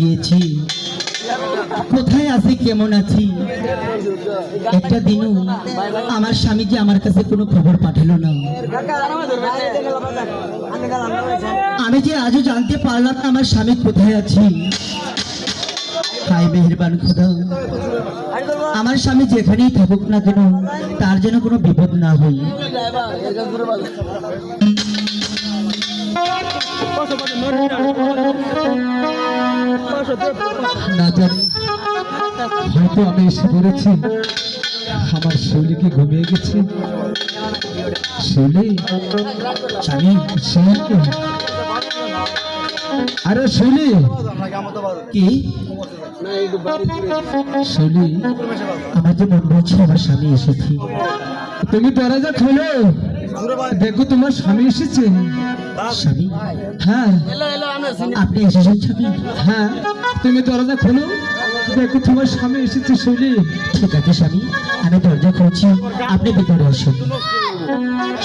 গিয়েছি, কোথায় আছি কেমন আছি। একটা দিনও আমার স্বামী যে আমার কাছে কোনো খবর পাঠালো না। আমি যে আজও জানতে পারলাম না আমার স্বামী কোথায় আছি। হায় মেহেরবান খোদা, আমার স্বামী যেখানেই থাকুক না কেন তার যেন কোনো বিপদ না হয়। না জানি হয়তো আমি এসে পড়েছি। আমার শৈলী কি ঘুমিয়ে গেছে? শৈলী, স্বামী, শৈলী, আরে শৈলী, কি শৈলী, আমার যে মন বলছে আমার স্বামী এসেছি। তুমি দরজা খোলো, দেখো তোমার স্বামী এসেছে। স্বামী, হ্যাঁ আপনি এসেছেন স্বামী? হ্যাঁ, তুমি দরজা খোলো, দেখো তোমার স্বামী এসেছে। শৈলী, ঠিক আছে স্বামী, আমি দরজা খুলছি, আপনি ভিতরে আসুন।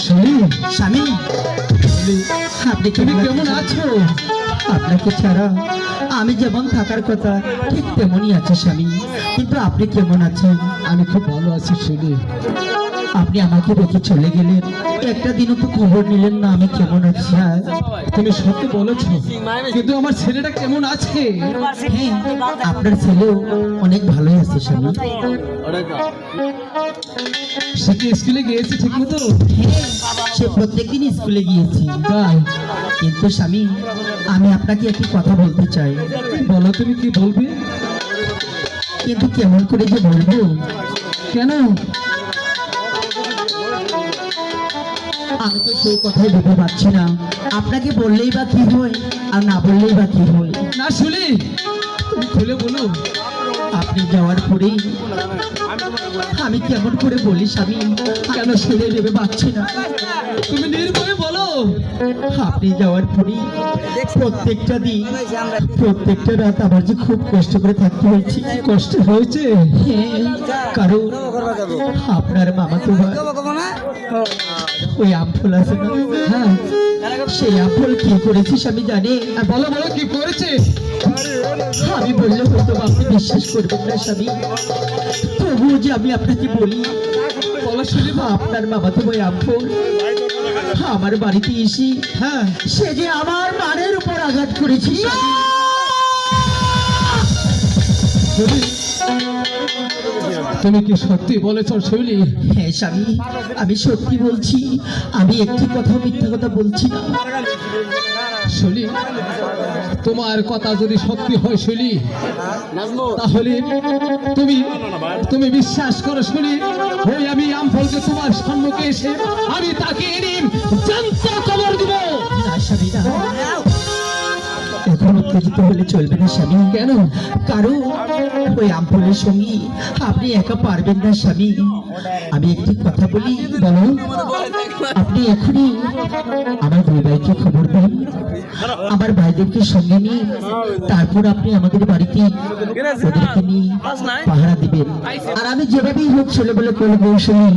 শৈলী, স্বামী, শৈলী, আপনি তুমি কেমন আছো? আপনাকে ছাড়া আমি যেমন থাকার কথা ঠিক তেমনই আছে স্বামী, কিন্তু আপনি কেমন আছেন? আমি খুব ভালো আছি শৈলী। আপনি আমাকে রেখে চলে গেলেন, একটা দিনও তো খবর নিলেন না আমি কেমন আছি। হ্যাঁ, তুমি সত্যি বলেছো, কিন্তু আমার ছেলেটা কেমন আছে? হ্যাঁ, আপনার ছেলেও অনেক ভালোই আছে স্বামী। সে কি স্কুলে গিয়েছে ঠিক মতো? হ্যাঁ, সে প্রত্যেকদিন স্কুলে গিয়েছি। তাই? কিন্তু স্বামী, আমি আপনাকে একটি কথা বলতে চাই। বলো, তুমি কি বলবে? কিন্তু কেমন করে যে বলবো। কেন? আমি তো সেই কথাই ভেবে পাচ্ছি না, আপনাকে বললেই বা কি হয় আর না বললেই বা কি হয়। না শুনি, তুমি খুলে বলো। আপনি যাওয়ার পরেই আমি কেমন করে বলি স্বামী, কেন শুনে ভেবে পাচ্ছি না। তুমি নির্ভয়ে বলো। আপনি যাওয়ার পরেই প্রত্যেকটা দিন প্রত্যেকটা রাত আমার যে খুব কষ্ট করে থাকতে হয়েছে। কষ্ট হয়েছে? হ্যাঁ, কারণ আপনার মামাতো ভাই ওই আমফল আছে না, হ্যাঁ, সেই আমফল কি করেছিস আমি জানি। আর বলো বলো কি করেছে? আমি বললে হয়তো আপনি বিশ্বাস করবেন না স্বামী, তবুও যে আমি আপনাকে বলি। বলো শুনি। আপনার মামাতো ভাই আমফল আমার বাড়িতে এসে, হ্যাঁ, সে যে আমার মানের উপর আঘাত করেছি। শৈলী, তুমি কি সত্যি বলেছ শৈলী? হ্যাঁ স্বামী, আমি সত্যি বলছি, আমি একটি কথা মিথ্যা কথা বলছি না। শৈলী, তোমার কথা যদি সত্যি হয় শৈলী, তাহলে তুমি তুমি বিশ্বাস করো শৈলী, ওই আমি আমফলকে তোমার সম্মুখে এসে আমি তাকে এনে জান্ত খবর দিব। না স্বামী, না, এখন উত্তেজিত হলে চলবে না স্বামী। কেন? কারণ ওই আমফলের সঙ্গী আপনি একা পারবেন না স্বামী। আমি একটি কথা বলি। বলো। আপনি এখনই আমার দুই ভাইকে খবর দেন, আমার ভাইদেরকে সঙ্গে নিয়ে তারপর আপনি আমাদের বাড়িতে ওদেরকে নিয়ে পাহারা দিবেন। আর আমি যেভাবেই হোক ছেলে বলে কোনো কৌশলী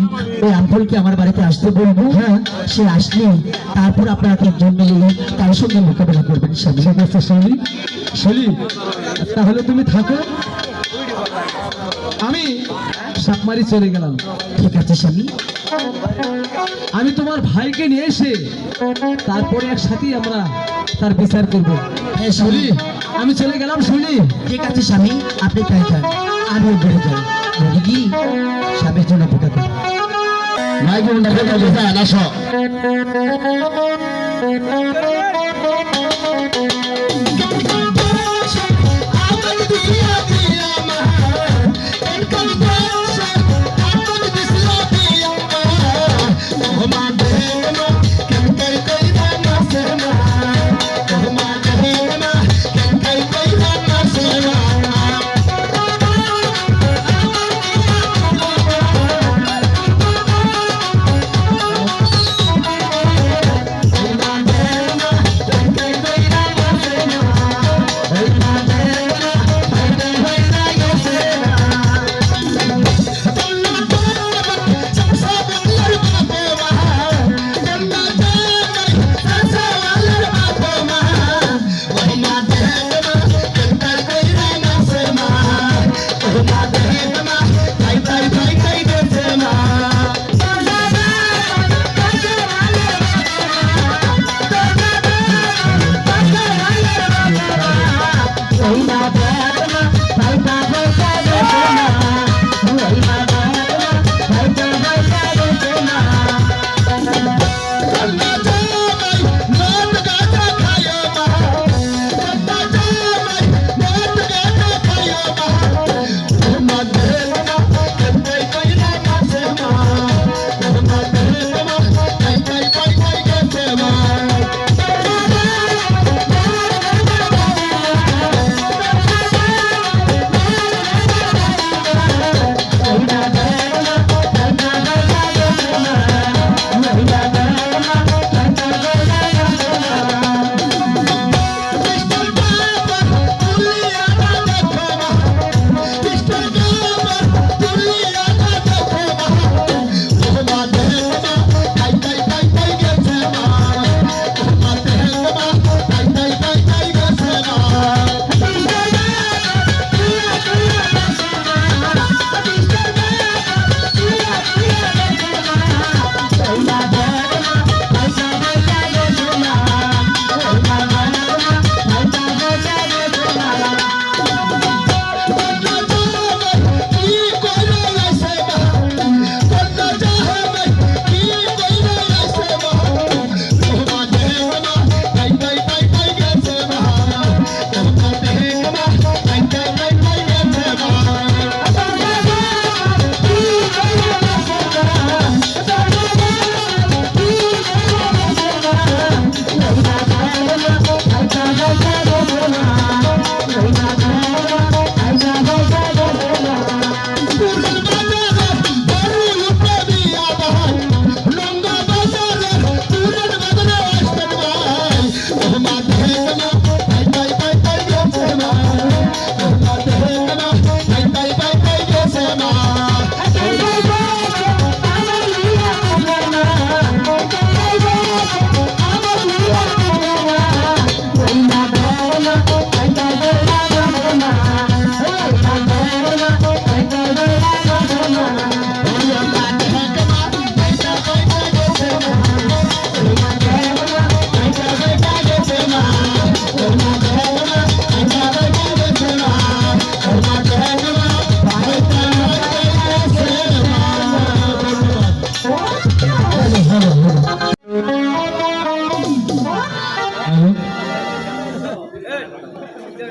ওই আমফলকে আমার বাড়িতে আসতে বলবো। হ্যাঁ, সে আসলে তারপর আপনারা তিনজন মিলে তার সঙ্গে মোকাবেলা করবেন স্বামী। ঠিক আছে শৈলী, শৈলী, তাহলে তুমি থাকো, আমি সাপমারি চলে গেলাম। ঠিক আছে স্বামী। আমি তোমার ভাইকে নিয়ে এসে তারপরে একসাথেই আমরা তার বিচার করব। হ্যাঁ শৈলী, স্বামী, আমি চলে গেলাম শৈলী। ঠিক আছে স্বামী, আপনি তাই খান, আমিও বেড়ে যাই। রোগী স্বামীর জন্য অপেক্ষা করি।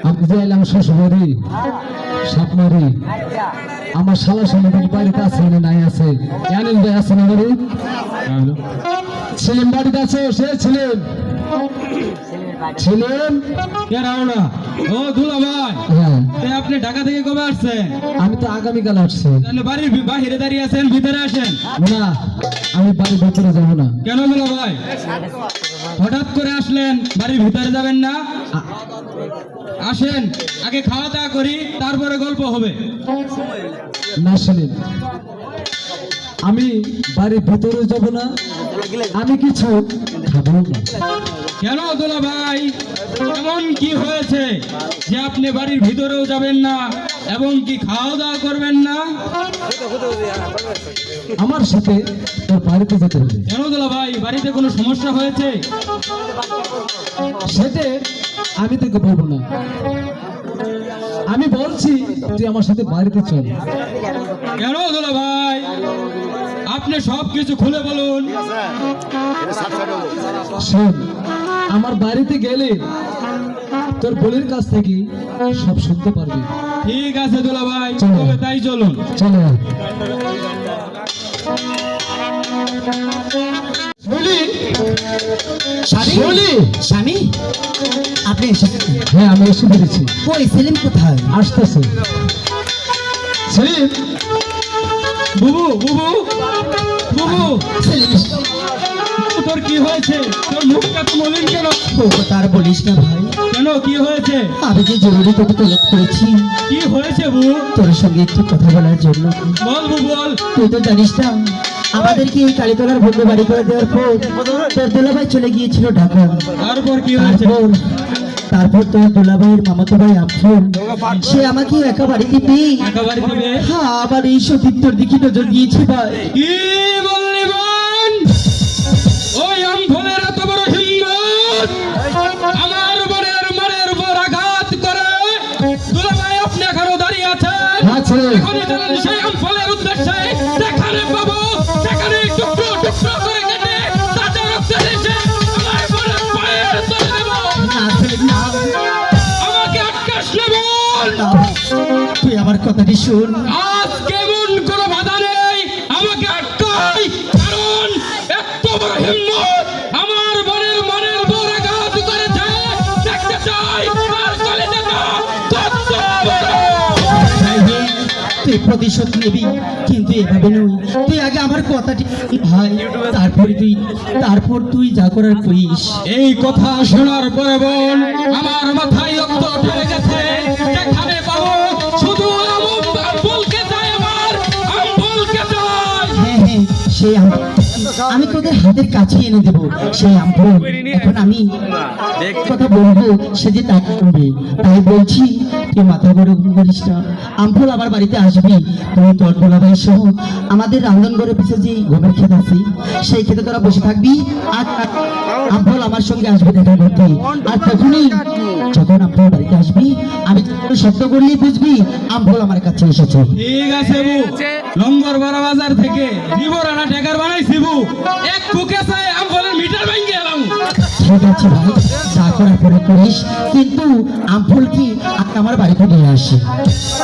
আমি যে এলাম শ্বশুরবাড়ি সাপমারি আমার শালা সমাধির বাড়িতে আছে না নাই আছে জানেন ভাই আছে না বাড়ি ছিলেন বাড়িতে আছে সে ছিলেন ছিলেন কেরাও না ও দুলা ভাই হ্যাঁ আপনি ঢাকা থেকে কবে আসছেন? আমি তো আগামীকাল আসছি তাহলে বাড়ির বাহিরে দাঁড়িয়ে আছেন, ভিতরে আসেন। না আমি বাড়ির ভিতরে যাবো না কেন দুলা ভাই হঠাৎ করে আসলেন, বাড়ির ভিতরে যাবেন না? আসেন, আগে খাওয়া দাওয়া করি, তারপরে গল্প হবে। না শুনেন আমি বাড়ির ভিতরে যাব না, আমি কিছু খাবো না। কেন দুলা ভাই, এমন কি হয়েছে যে আপনি বাড়ির ভিতরেও যাবেন না এবং কি খাওয়া দাওয়া করবেন না? আমার সাথে তোর বাড়িতে যেতে হবে। কেন দুলা ভাই, বাড়িতে কোনো সমস্যা হয়েছে? সেটা আমি তোকে বলবো না, আমি বলছি তুই আমার সাথে বাড়িতে চল। কেন দুলা ভাই, আপনি সব কিছু খুলে বলুন। শোন, আমার বাড়িতে গেলে তোর বোনের কাছ থেকে সব শুনতে পারবি। ঠিক আছে দুলা ভাই, চলো। তবে তাই চলুন। চলো বলি বলি স্বামী, আপনি এসেছেন? হ্যাঁ আমি এসে পেরেছি। কই সেলিম কোথায়? আসতেছে সেলিম। বুবু বুবু বুবু, সেলিম তোর কি হয়েছে? তোর মুখটা তো মলিন কেন? বউকে তার বলিস না ভাই, কেন, কি হয়েছে? আমি যে জরুরি তোকে তলব করেছি কি হয়েছে বুবু? তোর সঙ্গে একটু কথা বলার জন্য। বল বুবু বল। তুই তো জানিস না আমাদেরকে এই কালীতলার ভূমি বাড়ি করে দেওয়ার পর তোর দুলাভাই চলে গিয়েছিল ঢাকা। তারপর কি হয়েছে? তারপর তোর দুলাভাইয়ের মামাতো ভাই আমফুল সে আমাকে একা বাড়ি দিবি। একা বাড়ি দেবে? হ্যাঁ, আবার এই সতীর্থর দিকে নজর দিয়েছে ভাই। কি বললি বোন? ওই আমফলের এত বড় হিম্মত আমার বোনের মনের উপর আঘাত করে? দুলা ভাই, আপনি এখনো দাঁড়িয়ে আছেন? হ্যাঁ ছেলে, এখনই চলেন সেই আমফলের উদ্দেশ্যে। যেখানে পাবো সেখানে টুকরো টুকরো করে কেটে তাতে রক্ত এসে আমার বোনের পায়ের তলে দেব। না, সেলিম, না, আমাকে আটকাস না বোন। না, তুই আমার কথাটি শোন। আজ কেমন কোনো বাধা নেই, আমাকে আটকাই, কারণ এত বড় হিম্মত আমার বোনের মনের উপর আঘাত করেছে। দেখতে চাই আর কলেজাটা কত বড়। তুই প্রতিশোধ নিবি, কিন্তু এভাবে নয়। তুই আগে আমার কথাটি ভাই, তারপর তুই যা করার করিস। এই কথা শোনার পরে বোন আমার মাথায় রক্ত উঠে গেছে। যেখানে পাবো শুধু আমলকে চাই, আমার আমলকে চাই। হ্যাঁ হ্যাঁ, সেই আমি তোদের হাতের কাছে এনে দেব সেই আমফল। এখন আমি কথা বলবো, সে যে তা করবে। তাই বলছি তুই মাথা গরম করিস না। আমফল আমার বাড়িতে আসবি, তুই তোর দুলাভাই সহ আমাদের রান্ধনঘরের পিছনে যে গমের ক্ষেত আছে সেই ক্ষেতে তোরা বসে থাকবি। আর আমফল আমার সঙ্গে আসবে দেখা করতে। আর তখনই যখন আমফল বাড়িতে আসবি, আমি তোর শব্দ করলেই বুঝবি আমফল আমার কাছে এসেছে। ঠিক আছে বু, লঙ্গর বড় বাজার থেকে জীবরানা টেকার বানাইছি বু। এক ফুকেছে আমফলের মিটার ভেঙে এলাম। ঠিক আছে ভাই, যা করার পরে করিস, কিন্তু আমফল কি আমার বাড়িতে নিয়ে আসি।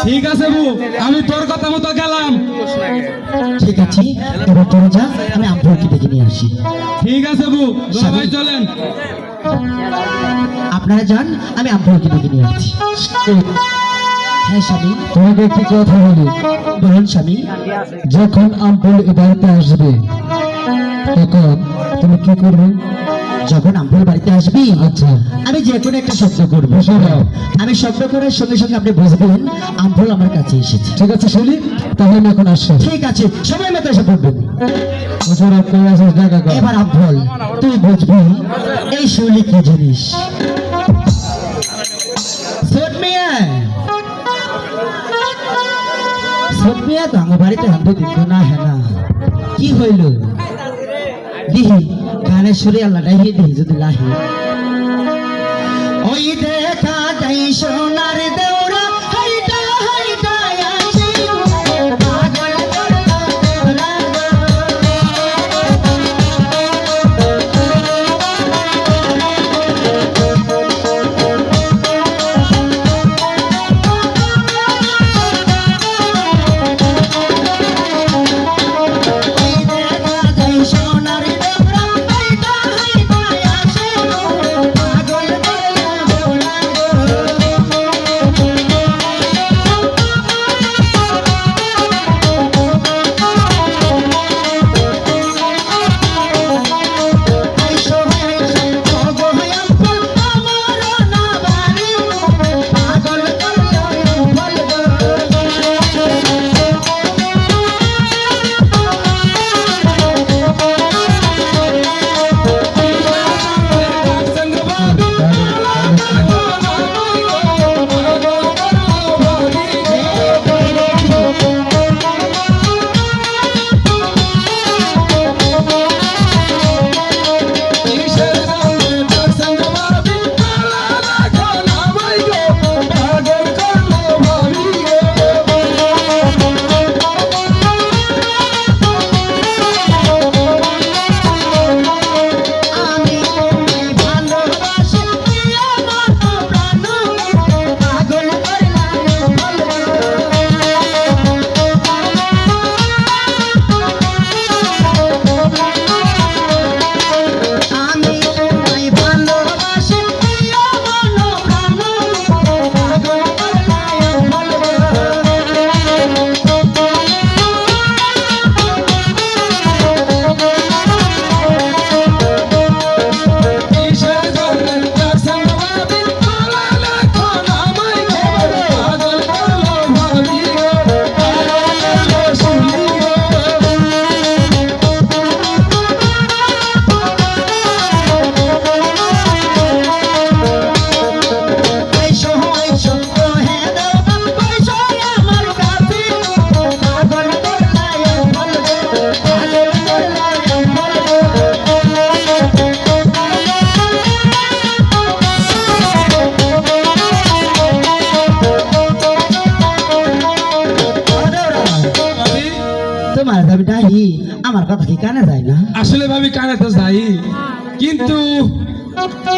ঠিক আছে বু, আমি তোর কথা মতো গেলাম। ঠিক আছে, এবার তোরা যা, আমি আমফলকে ডেকে নিয়ে আসি। ঠিক আছে বু, ভাই চলেন। আপনারা যান, আমি আমফলকে ডেকে নিয়ে আসছি। হ্যাঁ স্বামী, তোমাকে একটি কথা বলি, বলুন স্বামী। যখন আমফল এ বাড়িতে আসবে তখন তুমি কি করবে? যখন আমফল বাড়িতে আসবি, আচ্ছা আমি যে কোনো একটা শব্দ করবো। শোনাও। আমি শব্দ করার সঙ্গে সঙ্গে আপনি বুঝবেন আমফল আমার কাছে এসেছে। ঠিক আছে শুনি, তাহলে আমি এখন আসছি। ঠিক আছে, সময় মতো এসে পড়বেন। ওরা কই আসিস দেখা কর। এবার আমফল তুই বুঝবি এই শৈলী কি জিনিস। সত্যিয়া তো আমার বাড়িতে হাত দিত না। হ্যাঁ না, কি হইল দিহি গানের সুরে আল্লাহ ডাইয়ে দিহি যদি লাহি। ওই দেখা যাই সোনার দেওরা হাইটা হাইটা আসি পাগল করলো দেওরা। আমার কথা কি কানে যায় না? আসলে ভাবি কানে তো যাই, কিন্তু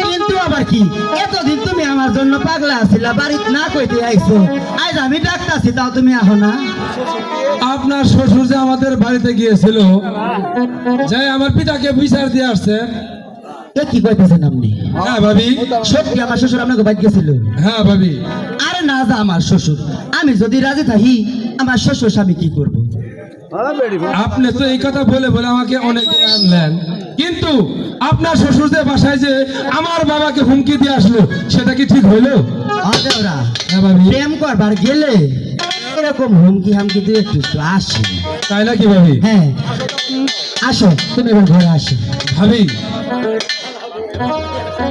কিন্তু আবার কি, এতদিন তুমি আমার জন্য পাগলা আছিলা, বাড়িতে না কইতে আইছো, আজ আমি ডাকতাছি তাও তুমি আহো না। আপনার শ্বশুর যে আমাদের বাড়িতে গিয়েছিল, যে আমার পিতাকে বিচার দিয়ে আসছে। এ কি কইতেছেন আপনি? হ্যাঁ ভাবি। সত্যি আমার শ্বশুর আপনাকে বাইক গেছিল? হ্যাঁ ভাবি। আরে না যা আমার শ্বশুর, আমি যদি রাজি থাকি আমার শ্বশুর স্বামী কি করব? আপনি তো এই কথা বলে বলে আমাকে অনেক দিন আনলেন, কিন্তু আপনার শ্বশুর যে বাসায় যে আমার বাবাকে হুমকি দিয়ে আসলো, সেটা কি ঠিক হইলো? আরে ওরা হ্যাঁ ভাবি। প্রেম করবার গেলে এরকম হুমকি হামকি দিয়ে একটু একটু আসে। তাই নাকি ভাবি? হ্যাঁ আসো, তুমি এবার ঘরে আসো। ভাবি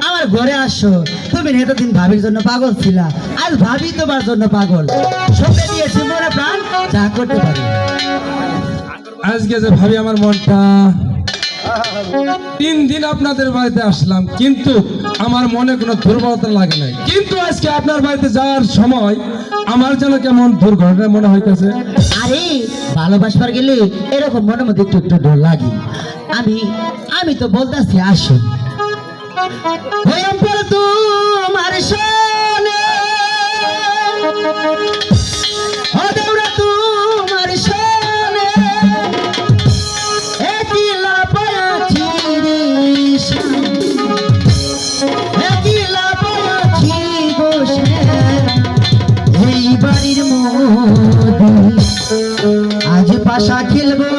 আমার ঘরে আসো। তুমি এতদিন ভাবির জন্য পাগল ছিলা, আজ ভাবি তোমার জন্য পাগল। সঙ্গে দিয়েছি মনে প্রাণ, যা করতে পারি। আজকে যে ভাবি আমার মনটা, 3 দিন আপনাদের বাড়িতে আসলাম, কিন্তু আমার মনে কোনো দুর্বলতা লাগে নাই, কিন্তু আজকে আপনার বাড়িতে যাওয়ার সময় আমার যেন কেমন দুর্ঘটনা মনে হইতেছে। আরে ভালোবাসবার গেলে এরকম মনের মধ্যে একটু একটু ডর লাগে। আমি তো বলতেছি আসো। হইম পরে তোমার সনে, ও দেউরা তোমার সনে, একলা পায়াছি রে শান, একলা পায়াছি গো শ্যাম, এই বাড়ির মধ্যে আজ পাশা খেলবো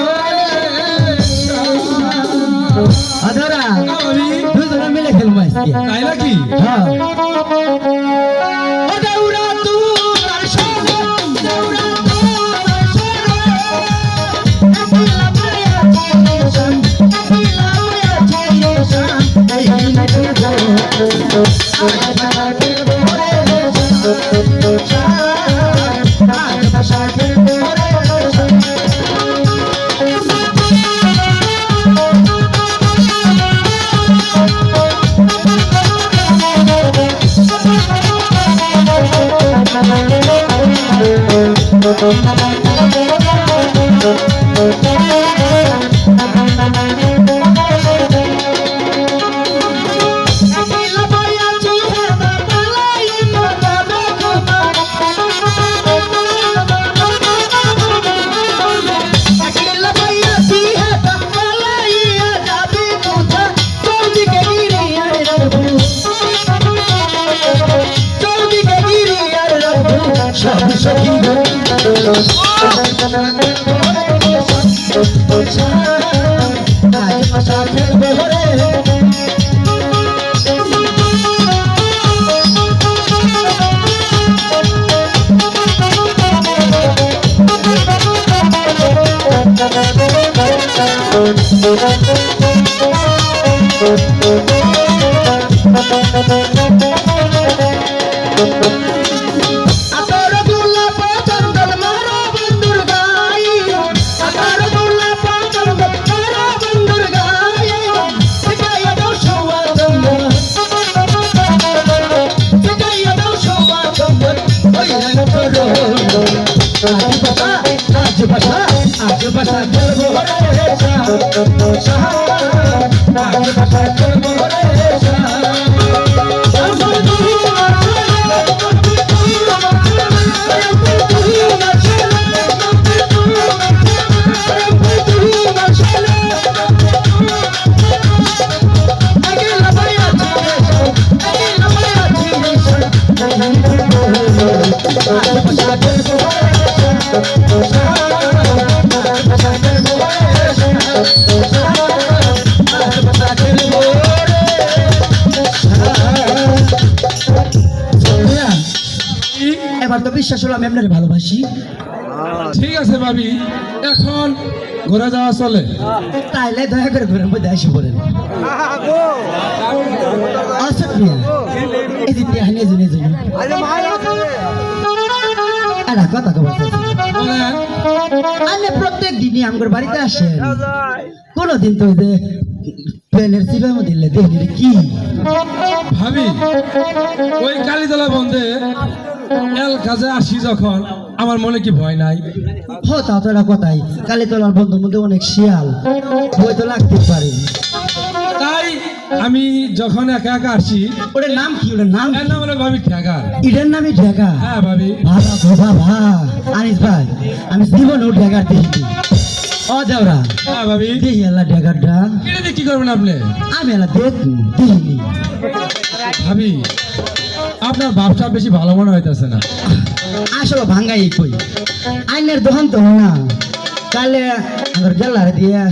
আধরা, দুজনে মিলে খেলবো আজকে। তাই নাকি? হ্যাঁ। ও দেউরা তোমার সনে, দেউরা তোমার সনে, একলা পায়াছি রে শান, একলা পায়াছি রে শান, এই বাড়ির মধ্যে আজ পাশা খেলবো রে শান, আজ পাশা খেলবো রে শান। একলা পায়াছি হেতা পালাই মাতা বেকুমা, একলা পায়াছি হেতা পালাই যাবে কোথা, চৌদিকে গিরি আর রাখবো, চৌদিকে গিরি আর রাখবো, সব সখী গো আজ পাশা খেলবো রে। আতর গোলাপ চন্দন মারো বন্ধুর গায়ে, আতর গোলাপ চন্দন মারো বন্ধুর গায়ে, শিখাইয়া দাও সওয়া চন্দন, শিখাইয়া দাও সওয়া চন্দন, ওই রঙ করো আজ পাশা খেলবো রে শাহ, আজ পাশা খেলবো রে শাহ। এবার তো বিশ্বাস হলো আমি আপনার ভালোবাসি। ঠিক আছে ভাবি, এখন ঘুরে যাওয়া চলে। তাইলে দয়া করে ঘরের মধ্যে এসে পড়েন। আচ্ছা প্রিয়া, এই যে প্রিয়া নিয়ে জুনে জুনে একটা কথা তো বলতে বলেন। আপনি প্রত্যেক দিনই আমার বাড়িতে আসেন, কোনদিন তো ওই যে প্লেনের সিটের মধ্যে দেখলি কি ভাবি ওই কালীতলা বন্ধে এল কাজে আসি যখন, আমার মনে কি ভয় নাই? তা তো এটা কথাই, কালী তলার বন্ধুর মধ্যে অনেক শিয়াল, ভয় তো লাগতে পারে। তাই আমি যখন একা একা আসি, ওটার নাম কি? ওটার নাম এর নাম হলো ভাবি ঠেকা। এটার নামই ঢেকা? হ্যাঁ ভাবি। বাবা বাবা আনিস ভাই, আমি জীবন ও ঢেকার দেখি। ও দেওরা, হ্যাঁ ভাবি। দেখি এলা ঢেকারটা। এটা দিয়ে কি করবেন আপনি? আমি এলা দেখি দেখিনি। ভাবি, আপনার ব্যবসা বেশি ভালো মনে হইতেছে না। আসলে ভাঙ্গাই কই আইনের দোকান তো না, কালে আমার গেলারে দিয়ে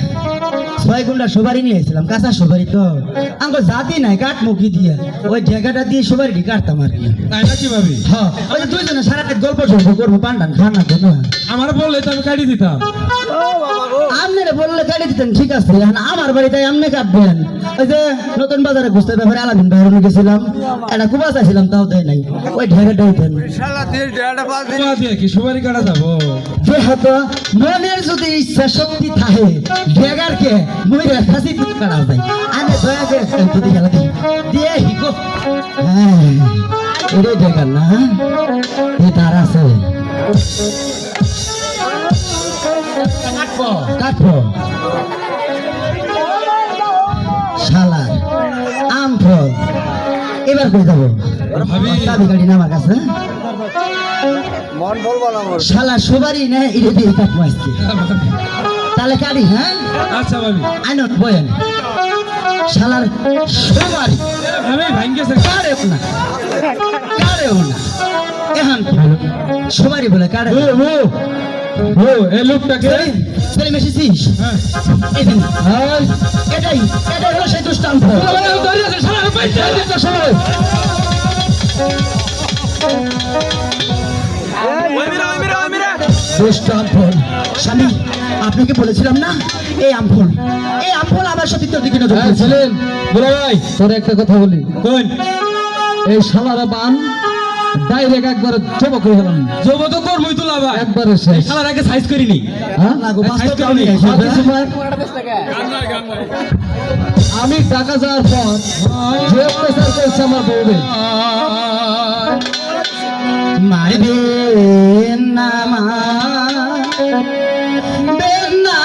6 গুন্ডা সুপারি নিয়ে এসেছিলাম, কাঁচা সুপারি তো আমার জাতি নাই, কাঠ মুখি দিয়ে ওই ঢেকাটা দিয়ে সুপারি কাটতাম আর কি। তাই নাকি ভাবি? হ্যাঁ, ওই যে দুইজনে সারা রাত গল্প সল্প করবো, পান্ডান খানা জন্য। আমার বললে তো আমি কাটিয়ে দিতাম। আপনারা বললে কাটি দিতেন, ঠিক আছে। এখন আমার বাড়িতে আপনি কাটবেন। ওই যে নতুন বাজারে ঘুরতে ব্যাপারে আলামিন বাইরে গেছিলাম, একটা কুবা চাইছিলাম, তাও দেয় নাই। ওই ঢেকাটাই দেন। তোমার দিয়ে কি সুপারি কাটা যাবো? যেহেতু মনের যদি ইচ্ছা শক্তি থাকে, ঢেকারকে মইরা ফাঁসি দিতে কাটা যায়। আমি দয়া করে যদি গেলা দিই দিয়ে হিকো। হ্যাঁ, এটাই ঢেকার না, এই তার আছে। কাটবো শালার আম ফল। এবার কই যাবো? ভাবি। চাবি গাড়ি না আমার কাছে। শালা সুবারি না, এটা দিয়ে কাটবো আজকে। তাহলে কাটি। হ্যাঁ আচ্ছা ভাবি। আইনত বয়েন শালার সুবারি ভাবি ভাঙ্গেছে। কারেও না, কারেও না। এখন কি হলো? সুবারি বলে কারে? ও এই লোকটাকে। সেলিম এসেছিস? হ্যাঁ। এই দিন। এটাই এটাই হলো সেই দুষ্টান্ত। দুষ্টান্তফল। স্বামী, আপনাকে বলেছিলাম না এই আমফল, এই আমফল আমার সতীর্থের দিকে নজর দিয়েছে। ছিলেন বলো ভাই, তোর একটা কথা বলি। কোন? এই শালারা বান ডাইরেক্ট একবার জমা করে গেলাম। জব তো করবই তো লাভ। একবারে শেষ। শালার আগে সাইজ করিনি। হ্যাঁ? না গো, বাস্তব সাইজ আমি করে আইছি। আর কিছু নয়। আমি টাকা যাওয়ার পর যে অত্যাচার করছে আমার বউরে, মারবে না মারবে না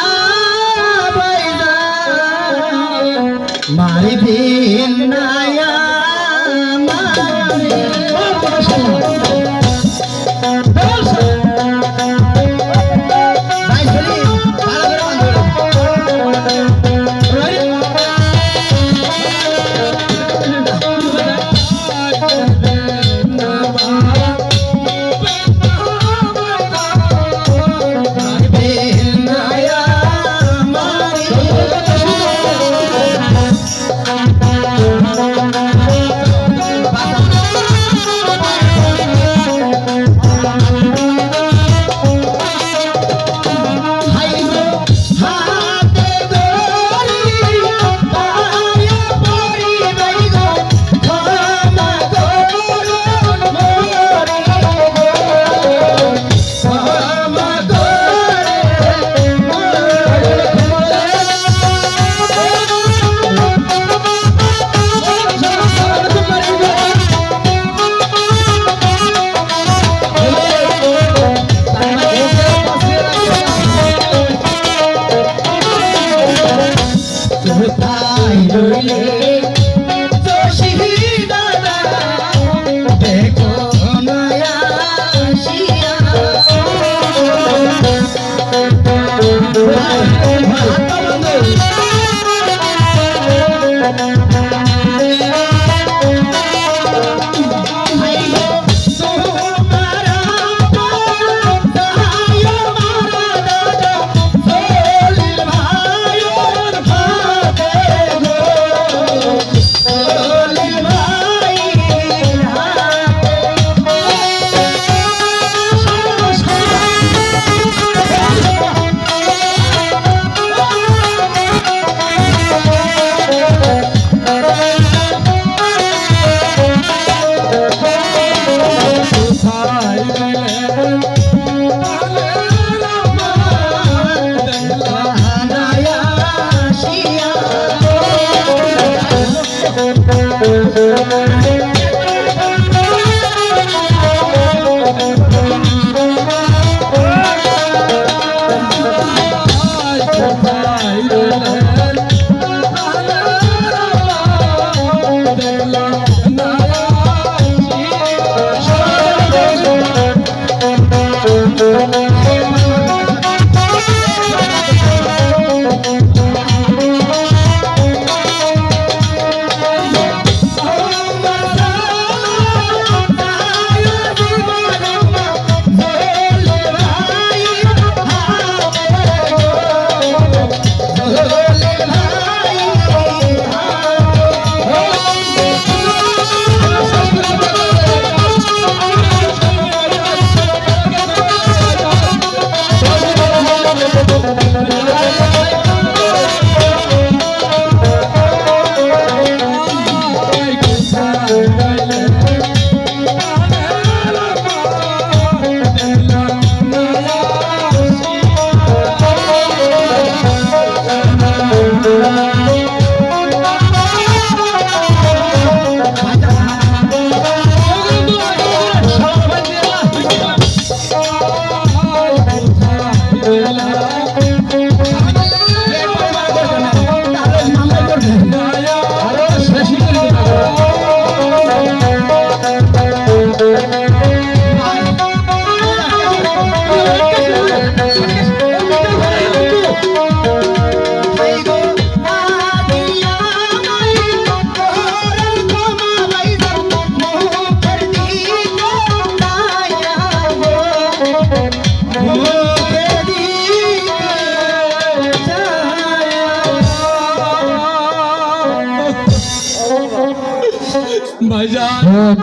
শোন,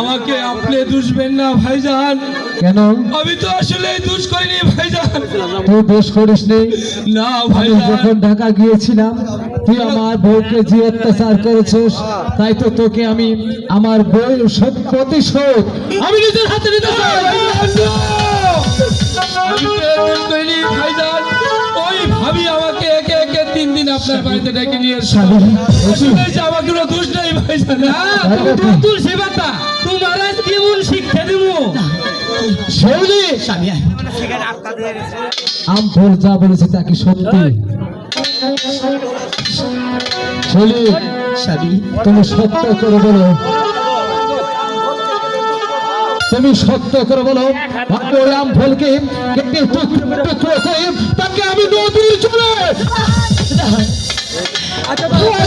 আমাকে আপনি দুষবেন না ভাইজান, কেন আমি তো আসলে দুষ করিনি ভাইজান। তুই দোষ করিস নি? না আমি ভাইজান, যখন ঢাকা গিয়েছিলাম তুই আমার বউকে যে অত্যাচার করেছিস, তাই তো তোকে আমি আমার বউর প্রতিশোধ আমি নিজের হাতে নিতে চাই। আমি তো দুষ করিনি ভাইজান। ওই ভাবি আমাকে একে একে 3 দিন আপনার বাড়িতে ডেকে নিয়ে এসেছে। আসলে যে আমার কোনো দোষ নাই ভাইজান। তুই সেবাটা তোমার আজ কেমন শিক্ষা দেব? শৈলী, স্বামী আয়। আমফল যা বলেছে তা কি সত্যি? শৈলী, স্বামী তুমি সত্য করে বলো, তুমি সত্য করে বলো ওই আমফলকে কেটে টুকরো টুকরো করে তাকে আমি নদীর চলে তাহার কোন